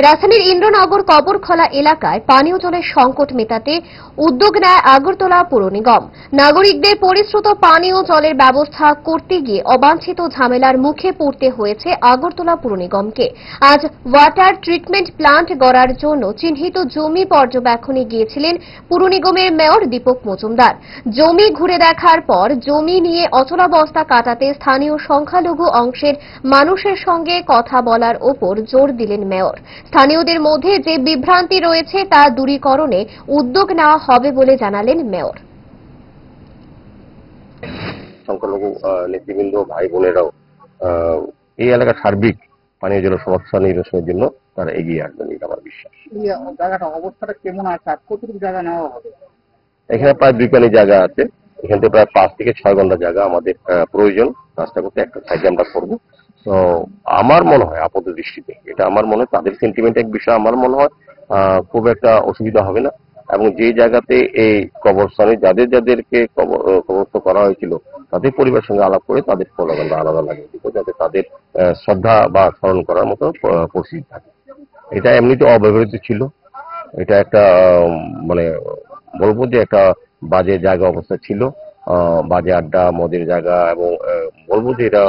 রাজধানীর ইন্দ্রনগর কবরখলা এলাকায় পানীয় জলের সংকট মেটাতে উদ্যোগ নেয় আগরতলা পুর নিগম। নাগরিকদের পরিশ্রুত পানীয় জলের ব্যবস্থা করতে গিয়ে অবাঞ্ছিত ঝামেলার মুখে পড়তে হয়েছে আগরতলা পুর নিগমকে। আজ ওয়াটার ট্রিটমেন্ট প্লান্ট গড়ার জন্য চিহ্নিত জমি পর্যবেক্ষণে গিয়েছিলেন পুর নিগমের মেয়র দীপক মজুমদার। জমি ঘুরে দেখার পর জমি নিয়ে অচলাবস্থা কাটাতে স্থানীয় সংখ্যালঘু অংশের মানুষের সঙ্গে কথা বলার ওপর জোর দিলেন মেয়র। স্থানীয়দের মধ্যে যে বিভ্রান্তি রয়েছে তা দূরীকরণে উদ্যোগ নেওয়া হবে বলে জানালেন মেয়র। সংখ্যালঘু নেতৃবৃন্দ ভাই বোনেরাও এই এলাকার সার্বিক পানীয় জলের সমস্যা নিরসনের জন্য তারা এগিয়ে আসবেন, এটা আমার বিশ্বাস। জায়গাটা অবস্থাটা কেমন আছে আর কতটুকু জায়গা নেওয়া হবে? এখানে প্রায় 2 পানি জায়গা আছে। এখান থেকে প্রায় 5 থেকে 6 ঘন্টা জায়গা আমাদের প্রয়োজন কাজটা করতে। একটা সাইডে আমরা করবো। তো আমার মনে হয় আপাত দৃষ্টিতে এটা আমার মনে হয় তাদের সেন্টিমেন্ট এক বিষয়, আমার মনে হয় খুব একটা অসুবিধা হবে না। এবং যে জায়গাতে এই কবরস্থানে যাদেরকে কবরস্থ করা হয়েছিল তাদের পরিবারের সঙ্গে আলাপ করে তাদের স্লোগানটা আলাদা লাগিয়ে দিব, যাতে তাদের শ্রদ্ধা বা স্মরণ করার মতো পরিস্থিতি থাকে। এটা এমনিতে অব্যবহৃত ছিল। এটা একটা মানে বলবো যে একটা বাজে জায়গা অবস্থা ছিল, বাজে আড্ডা মদের জায়গা, এবং বলবো যে এটা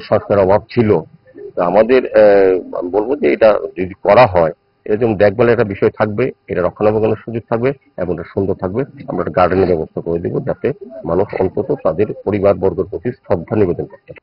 সংস্কার অভাব ছিল। আমাদের বলবো যে এটা যদি করা হয় এরকম দেখভালের একটা বিষয় থাকবে, এটা রক্ষণাবেক্ষণের সুযোগ থাকবে এবং এটা সুন্দর থাকবে। আমরা একটা গার্ডেনের ব্যবস্থা করে দেবো যাতে মানুষ অন্তত তাদের পরিবার বর্গের প্রতি শ্রদ্ধা নিবেদন করতে পারে।